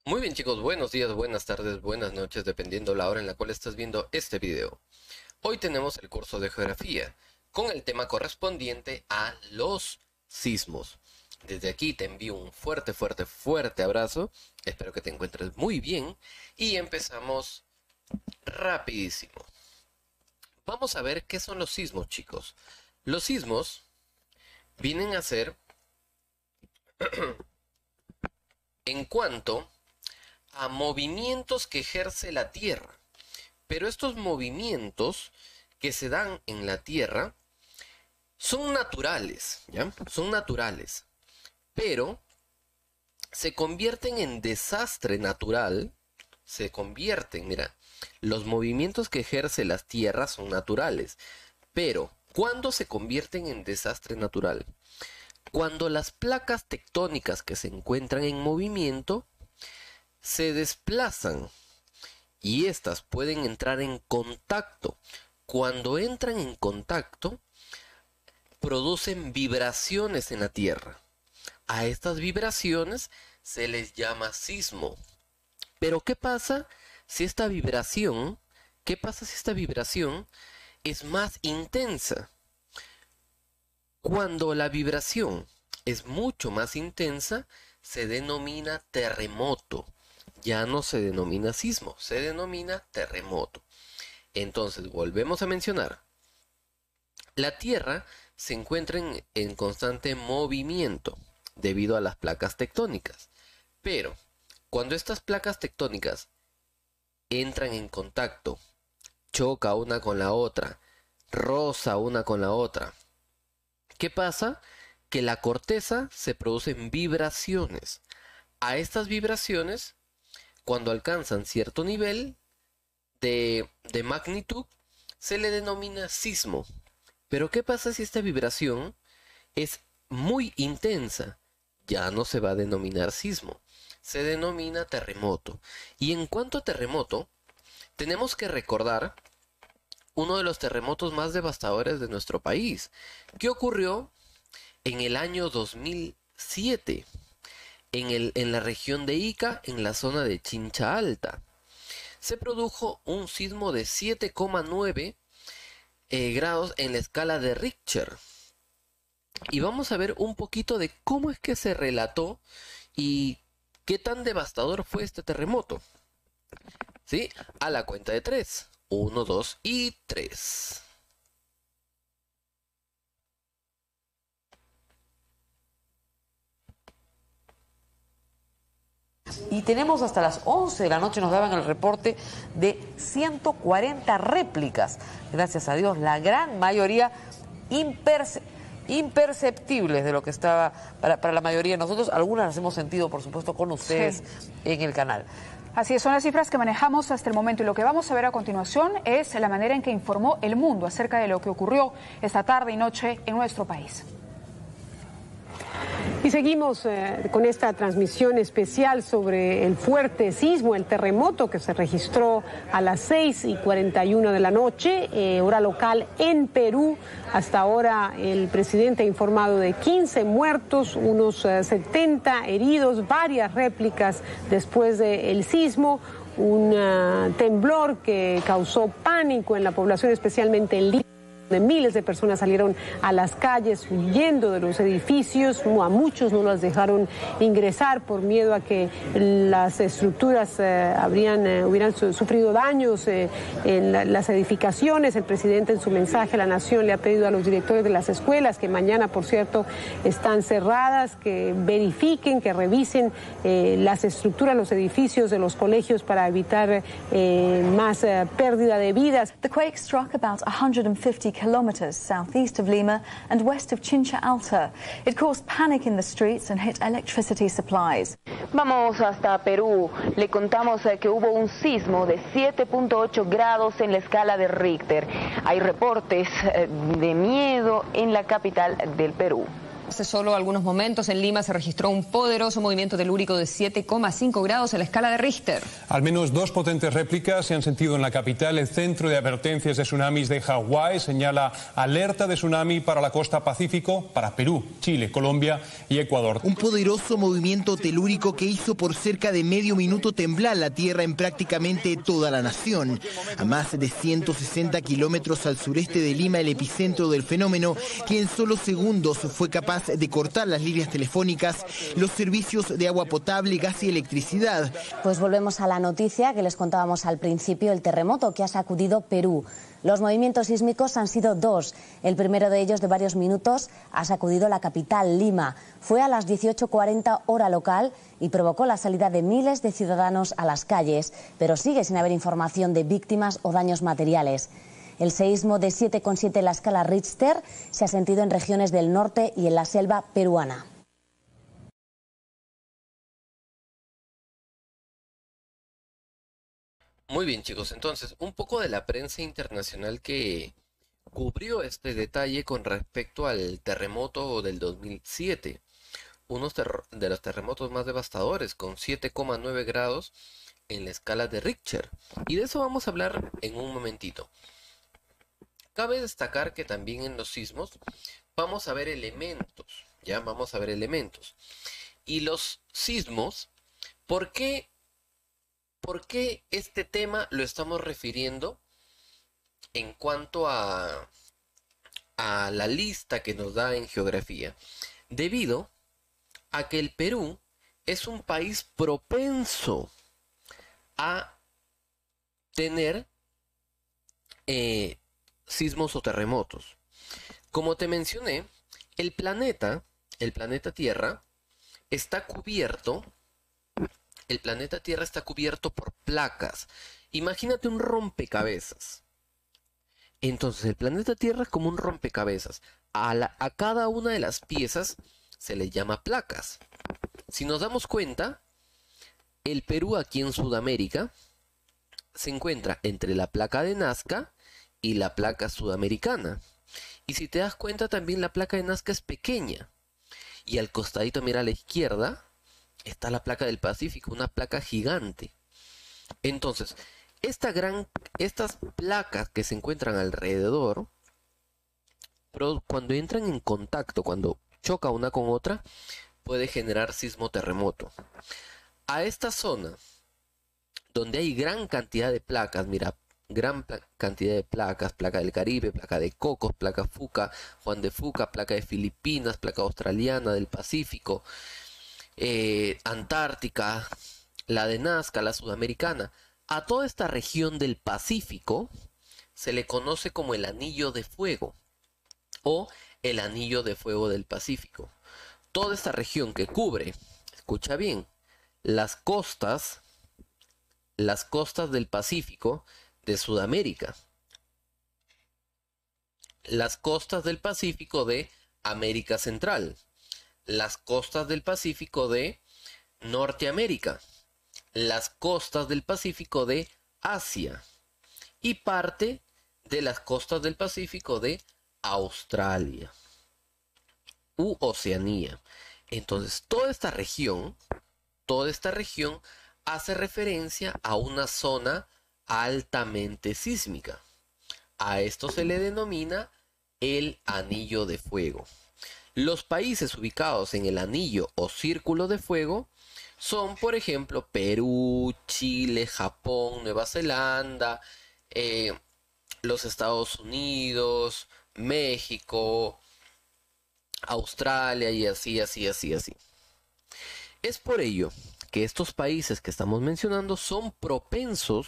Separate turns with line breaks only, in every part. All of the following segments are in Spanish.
Muy bien chicos, buenos días, buenas tardes, buenas noches, dependiendo la hora en la cual estás viendo este video. Hoy tenemos el curso de geografía, con el tema correspondiente a los sismos. Desde aquí te envío un fuerte, fuerte, fuerte abrazo, espero que te encuentres muy bien y empezamos rapidísimo. Vamos a ver qué son los sismos, chicos. Los sismos vienen a ser en cuanto a movimientos que ejerce la Tierra. Pero estos movimientos que se dan en la Tierra son naturales, ¿ya? Son naturales, pero se convierten en desastre natural, se convierten, mira, los movimientos que ejerce la Tierra son naturales, pero ¿cuándo se convierten en desastre natural? Cuando las placas tectónicas que se encuentran en movimiento se desplazan y estas pueden entrar en contacto. Cuando entran en contacto, producen vibraciones en la Tierra. A estas vibraciones se les llama sismo. Pero ¿qué pasa si esta vibración, es más intensa? Cuando la vibración es mucho más intensa, se denomina terremoto. Ya no se denomina sismo, se denomina terremoto. Entonces, volvemos a mencionar. La Tierra se encuentra en constante movimiento debido a las placas tectónicas. Pero, cuando estas placas tectónicas entran en contacto, choca una con la otra, roza una con la otra, ¿qué pasa? Que la corteza se producen vibraciones. A estas vibraciones, cuando alcanzan cierto nivel de magnitud, se le denomina sismo. Pero ¿qué pasa si esta vibración es muy intensa? Ya no se va a denominar sismo, se denomina terremoto. Y en cuanto a terremoto, tenemos que recordar uno de los terremotos más devastadores de nuestro país, que ocurrió en el año 2007. En la región de Ica, en la zona de Chincha Alta, se produjo un sismo de 7,9 grados en la escala de Richter. Y vamos a ver un poquito de cómo es que se relató y qué tan devastador fue este terremoto. ¿Sí? A la cuenta de 3. 1, 2 y 3.
Y tenemos hasta las 11 de la noche, nos daban el reporte de 140 réplicas. Gracias a Dios, la gran mayoría imperceptibles de lo que estaba para la mayoría de nosotros. Algunas las hemos sentido, por supuesto, con ustedes en el canal.
Así es, son las cifras que manejamos hasta el momento y lo que vamos a ver a continuación es la manera en que informó el mundo acerca de lo que ocurrió esta tarde y noche en nuestro país.
Y seguimos con esta transmisión especial sobre el fuerte sismo, el terremoto que se registró a las 6:41 de la noche, hora local en Perú. Hasta ahora el presidente ha informado de 15 muertos, unos 70 heridos, varias réplicas después del sismo. Un temblor que causó pánico en la población, especialmente en Lima, donde miles de personas salieron a las calles huyendo de los edificios. A muchos no las dejaron ingresar por miedo a que las estructuras hubieran sufrido daños en las edificaciones. El presidente en su mensaje a la nación le ha pedido a los directores de las escuelas, que mañana, por cierto, están cerradas, que verifiquen, que revisen las estructuras, los edificios de los colegios para evitar más pérdida de vidas.
The quake struck about 150 kilometers southeast of Lima and west of Chincha Alta. It caused panic in the streets and hit electricity supplies.
Vamos hasta Perú. Le contamos que hubo un sismo de 7.8 grados en la escala de Richter. Hay reportes de miedo en la capital del Perú.
Hace solo algunos momentos en Lima se registró un poderoso movimiento telúrico de 7,5 grados en la escala de Richter.
Al menos 2 potentes réplicas se han sentido en la capital. El Centro de Advertencias de Tsunamis de Hawái señala alerta de tsunami para la costa Pacífico, para Perú, Chile, Colombia y Ecuador.
Un poderoso movimiento telúrico que hizo por cerca de medio minuto temblar la tierra en prácticamente toda la nación. A más de 160 kilómetros al sureste de Lima, el epicentro del fenómeno, que en solo segundos fue capaz de cortar las líneas telefónicas, los servicios de agua potable, gas y electricidad.
Pues volvemos a la noticia que les contábamos al principio, el terremoto que ha sacudido Perú. Los movimientos sísmicos han sido 2. El primero de ellos, de varios minutos, ha sacudido la capital, Lima. Fue a las 18:40 hora local y provocó la salida de miles de ciudadanos a las calles, pero sigue sin haber información de víctimas o daños materiales. El seísmo de 7,7 en la escala Richter se ha sentido en regiones del norte y en la selva peruana.
Muy bien, chicos, entonces un poco de la prensa internacional que cubrió este detalle con respecto al terremoto del 2007, uno de los terremotos más devastadores, con 7,9 grados en la escala de Richter. Y de eso vamos a hablar en un momentito. Cabe destacar que también en los sismos vamos a ver elementos, ya vamos a ver elementos. Y los sismos, ¿por qué este tema lo estamos refiriendo en cuanto a la lista que nos da en geografía? Debido a que el Perú es un país propenso a tener sismos o terremotos. Como te mencioné, el planeta Tierra está cubierto por placas. Imagínate un rompecabezas. Entonces el planeta Tierra es como un rompecabezas. A cada una de las piezas se le llama placas. Si nos damos cuenta, el Perú aquí en Sudamérica se encuentra entre la placa de Nazca y la placa sudamericana. Y si te das cuenta, también la placa de Nazca es pequeña. Y al costadito, mira a la izquierda, está la placa del Pacífico, una placa gigante. Entonces, estas placas que se encuentran alrededor, pero cuando entran en contacto, cuando choca una con otra, puede generar sismo-terremoto. A esta zona, donde hay gran cantidad de placas, mira, cantidad de placas, placa del Caribe, placa de Cocos, placa Fuca, Juan de Fuca, placa de Filipinas, placa australiana, del Pacífico, Antártica, la de Nazca, la sudamericana. A toda esta región del Pacífico se le conoce como el Anillo de Fuego o el Anillo de Fuego del Pacífico. Toda esta región que cubre, escucha bien, las costas del Pacífico de Sudamérica, las costas del Pacífico de América Central, las costas del Pacífico de Norteamérica, las costas del Pacífico de Asia y parte de las costas del Pacífico de Australia u Oceanía. Entonces, toda esta región hace referencia a una zona altamente sísmica. A esto se le denomina el Anillo de Fuego. Los países ubicados en el Anillo o Círculo de Fuego son, por ejemplo, Perú, Chile, Japón, Nueva Zelanda, los Estados Unidos, México, Australia y así. Es por ello que estos países que estamos mencionando son propensos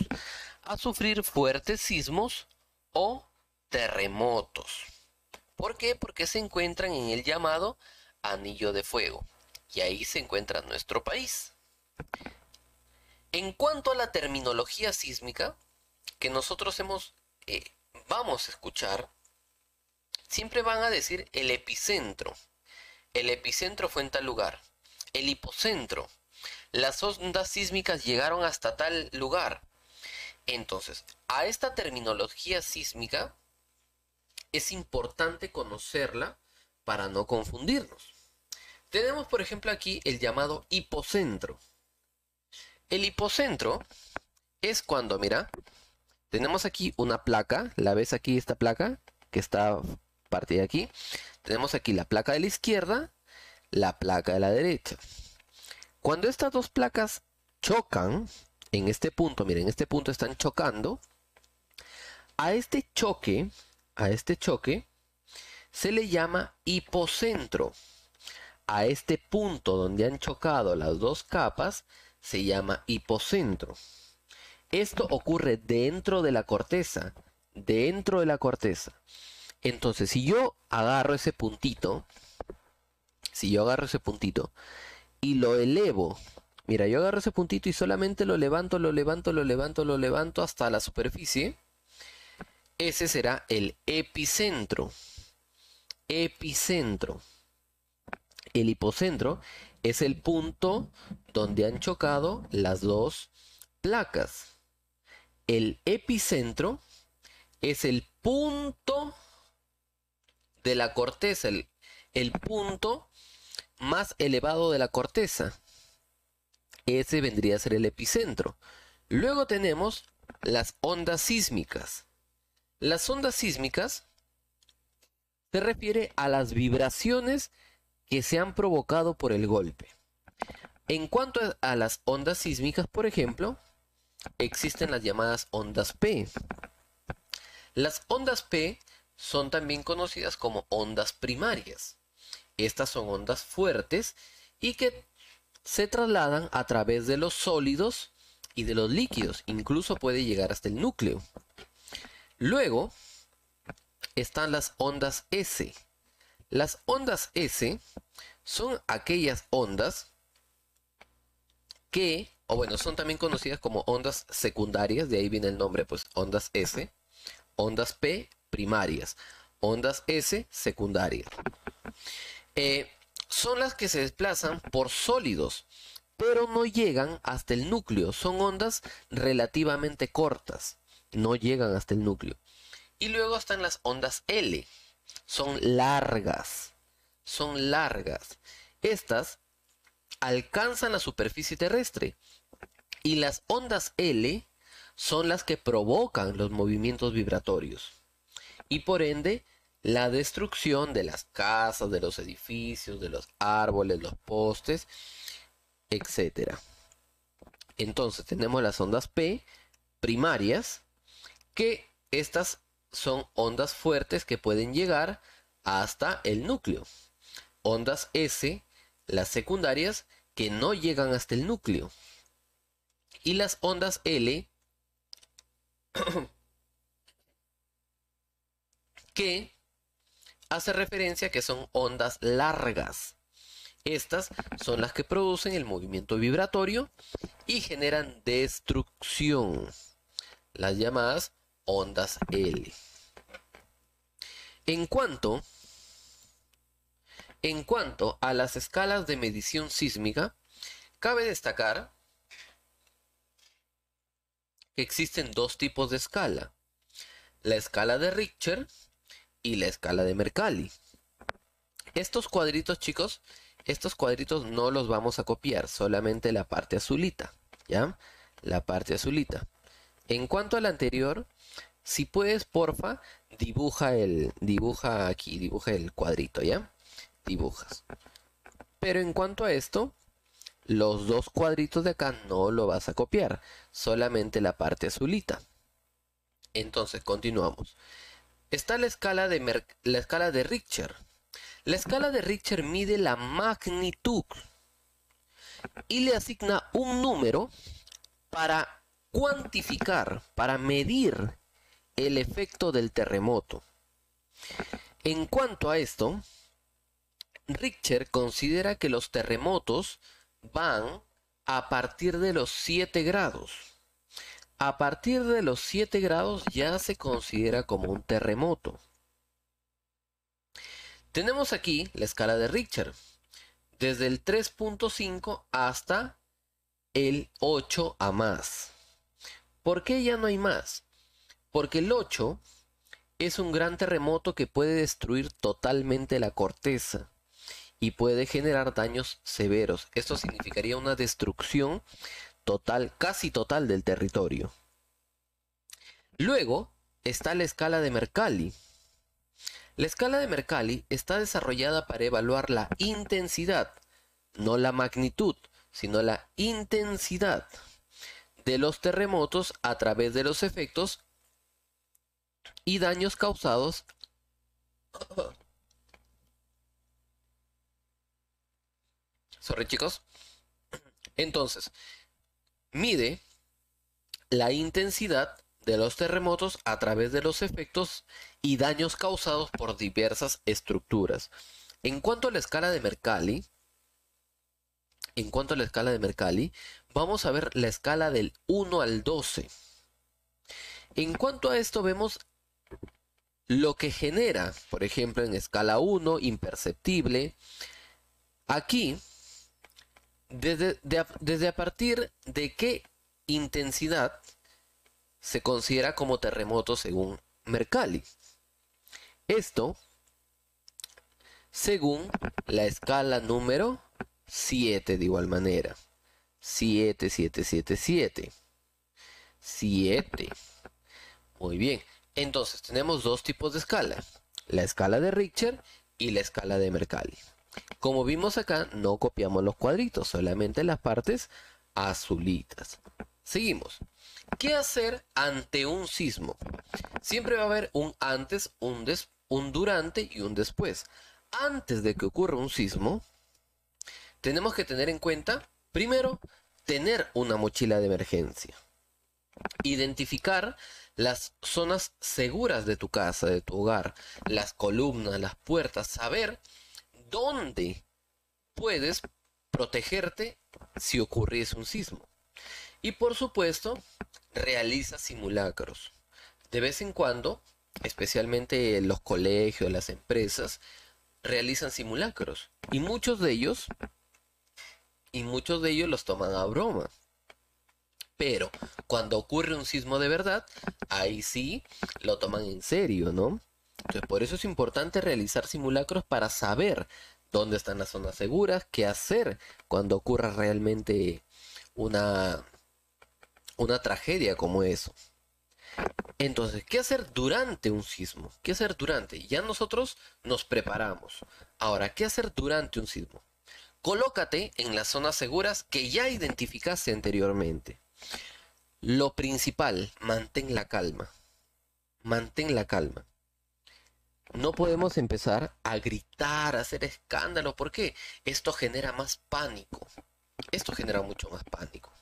a sufrir fuertes sismos o terremotos. ¿Por qué? Porque se encuentran en el llamado Anillo de Fuego. Y ahí se encuentra nuestro país. En cuanto a la terminología sísmica que nosotros vamos a escuchar, siempre van a decir el epicentro. El epicentro fue en tal lugar. El hipocentro. Las ondas sísmicas llegaron hasta tal lugar. Entonces, a esta terminología sísmica es importante conocerla para no confundirnos. Tenemos, por ejemplo, aquí el llamado hipocentro. El hipocentro es cuando, mira, tenemos aquí una placa. ¿La ves aquí, esta placa? Que está partida aquí. Tenemos aquí la placa de la izquierda, la placa de la derecha. Cuando estas dos placas chocan, en este punto, miren, en este punto están chocando. A este choque se le llama hipocentro. A este punto donde han chocado las dos capas se llama hipocentro. Esto ocurre dentro de la corteza. Dentro de la corteza. Entonces, si yo agarro ese puntito, y lo elevo, mira, yo agarro ese puntito y solamente lo levanto hasta la superficie, ese será el epicentro. Epicentro. El hipocentro es el punto donde han chocado las dos placas. El epicentro es el punto de la corteza, el punto más elevado de la corteza. Ese vendría a ser el epicentro. Luego tenemos las ondas sísmicas. Las ondas sísmicas se refiere a las vibraciones que se han provocado por el golpe. En cuanto a las ondas sísmicas, por ejemplo, existen las llamadas ondas P. Las ondas P son también conocidas como ondas primarias. Estas son ondas fuertes y que se trasladan a través de los sólidos y de los líquidos. Incluso puede llegar hasta el núcleo. Luego están las ondas S. Las ondas S son aquellas ondas que, son también conocidas como ondas secundarias, de ahí viene el nombre, pues ondas S, ondas P primarias, ondas S secundarias. Son las que se desplazan por sólidos, pero no llegan hasta el núcleo. Son ondas relativamente cortas, no llegan hasta el núcleo. Y luego están las ondas L. Son largas. Estas alcanzan la superficie terrestre. Y las ondas L son las que provocan los movimientos vibratorios. Y por ende, la destrucción de las casas, de los edificios, de los árboles, los postes, etc. Entonces tenemos las ondas P primarias, que estas son ondas fuertes que pueden llegar hasta el núcleo. Ondas S, las secundarias, que no llegan hasta el núcleo. Y las ondas L, que hace referencia a que son ondas largas. Estas son las que producen el movimiento vibratorio y generan destrucción. Las llamadas ondas L. En cuanto a las escalas de medición sísmica, cabe destacar que existen dos tipos de escala: la escala de Richter y la escala de Mercalli. Estos cuadritos, chicos, estos cuadritos no los vamos a copiar, solamente la parte azulita, ¿ya? La parte azulita. En cuanto al anterior, si puedes, porfa, dibuja el cuadrito, ¿ya? Dibujas. Pero en cuanto a esto, los dos cuadritos de acá no lo vas a copiar, solamente la parte azulita. Entonces, continuamos. Está la escala de Richter. La escala de Richter mide la magnitud y le asigna un número para cuantificar, para medir el efecto del terremoto. En cuanto a esto, Richter considera que los terremotos van a partir de los 7 grados. A partir de los 7 grados ya se considera como un terremoto. Tenemos aquí la escala de Richter, desde el 3.5 hasta el 8 a más. ¿Por qué ya no hay más? Porque el 8 es un gran terremoto que puede destruir totalmente la corteza y puede generar daños severos. Esto significaría una destrucción total, casi total del territorio. Luego está la escala de Mercalli. La escala de Mercalli está desarrollada para evaluar la intensidad, no la magnitud, sino la intensidad de los terremotos a través de los efectos y daños causados sorry chicos. Entonces, mide la intensidad de los terremotos a través de los efectos y daños causados por diversas estructuras. En cuanto a la escala de Mercalli, vamos a ver la escala del 1 al 12. En cuanto a esto, vemos lo que genera, por ejemplo, en escala 1, imperceptible. Aquí, desde a partir de qué intensidad se considera como terremoto según Mercalli. Esto, según la escala número 7 de igual manera. 7, 7, 7, 7. 7. Muy bien. Entonces tenemos dos tipos de escala. La escala de Richter y la escala de Mercalli. Como vimos acá, no copiamos los cuadritos, solamente las partes azulitas. Seguimos. ¿Qué hacer ante un sismo? Siempre va a haber un antes, un durante y un después. Antes de que ocurra un sismo, tenemos que tener en cuenta, primero, tener una mochila de emergencia. Identificar las zonas seguras de tu casa, de tu hogar, las columnas, las puertas, saber dónde puedes protegerte si ocurriese un sismo. Y por supuesto, realiza simulacros. De vez en cuando, especialmente los colegios, las empresas, realizan simulacros. Y muchos de ellos los toman a broma. Pero cuando ocurre un sismo de verdad, ahí sí lo toman en serio, ¿no? Entonces, por eso es importante realizar simulacros para saber dónde están las zonas seguras, qué hacer cuando ocurra realmente una tragedia como eso. Entonces, ¿qué hacer durante un sismo? ¿Qué hacer durante? Ya nosotros nos preparamos. Ahora, ¿qué hacer durante un sismo? Colócate en las zonas seguras que ya identificaste anteriormente. Lo principal, mantén la calma. Mantén la calma. No podemos empezar a gritar, a hacer escándalo. ¿Por qué? Esto genera más pánico. Esto genera mucho más pánico.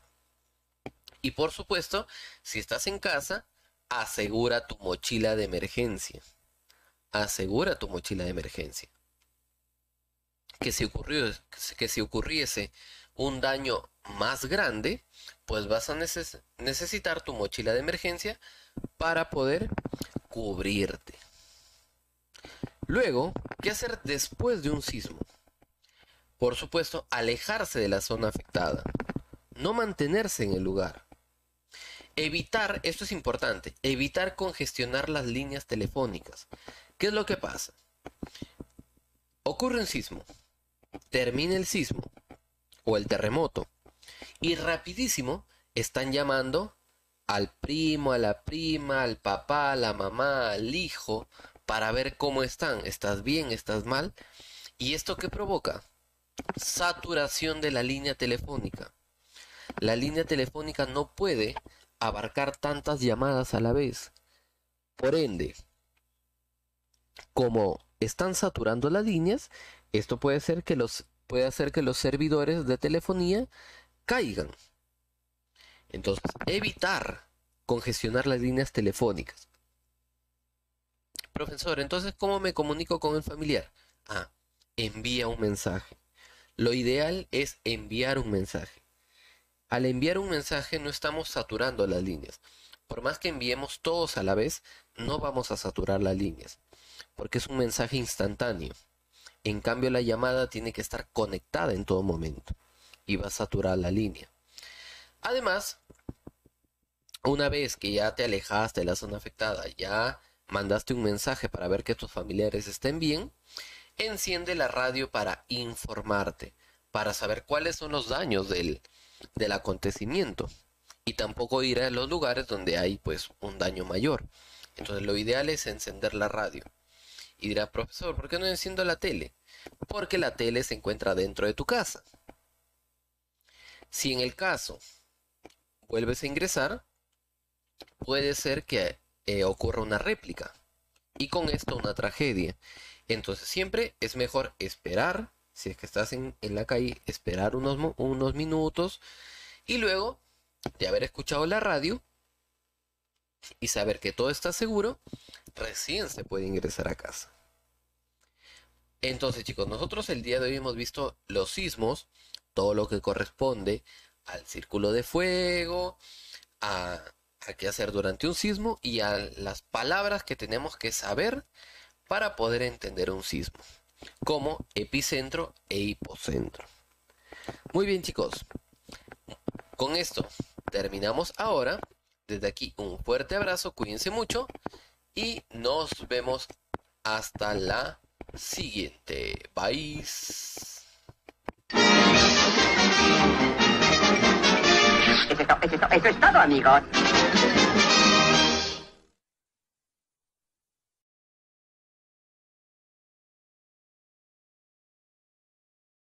Y por supuesto, si estás en casa, asegura tu mochila de emergencia. Asegura tu mochila de emergencia. Que si ocurriese un daño más grande, pues vas a necesitar tu mochila de emergencia para poder cubrirte. Luego, ¿qué hacer después de un sismo? Por supuesto, alejarse de la zona afectada. No mantenerse en el lugar. Evitar, esto es importante, evitar congestionar las líneas telefónicas. ¿Qué es lo que pasa? Ocurre un sismo, termina el sismo o el terremoto y rapidísimo están llamando al primo, a la prima, al papá, a la mamá, al hijo para ver cómo están. ¿Estás bien? ¿Estás mal? ¿Y esto qué provoca? Saturación de la línea telefónica. La línea telefónica no puede abarcar tantas llamadas a la vez. Por ende, como están saturando las líneas, esto puede hacer que los servidores de telefonía caigan. Entonces, evitar congestionar las líneas telefónicas. Profesor, entonces, ¿cómo me comunico con el familiar? Envía un mensaje. Lo ideal es enviar un mensaje. Al enviar un mensaje no estamos saturando las líneas. Por más que enviemos todos a la vez, no vamos a saturar las líneas, porque es un mensaje instantáneo. En cambio, la llamada tiene que estar conectada en todo momento y va a saturar la línea. Además, una vez que ya te alejaste de la zona afectada, ya mandaste un mensaje para ver que tus familiares estén bien, enciende la radio para informarte, para saber cuáles son los daños del acontecimiento, y tampoco ir a los lugares donde hay pues un daño mayor. Entonces lo ideal es encender la radio. Y dirá, profesor, ¿por qué no enciendo la tele? Porque la tele se encuentra dentro de tu casa. Si en el caso vuelves a ingresar, puede ser que ocurra una réplica y con esto una tragedia. Entonces siempre es mejor esperar, si es que estás en la calle, esperar unos minutos y luego de haber escuchado la radio y saber que todo está seguro, recién se puede ingresar a casa. Entonces, chicos, nosotros el día de hoy hemos visto los sismos, todo lo que corresponde al círculo de fuego, a qué hacer durante un sismo y a las palabras que tenemos que saber para poder entender un sismo, como epicentro e hipocentro. Muy bien, chicos, con esto terminamos ahora. Desde aquí un fuerte abrazo, cuídense mucho y nos vemos hasta la siguiente. Bye.
Eso es todo, amigos.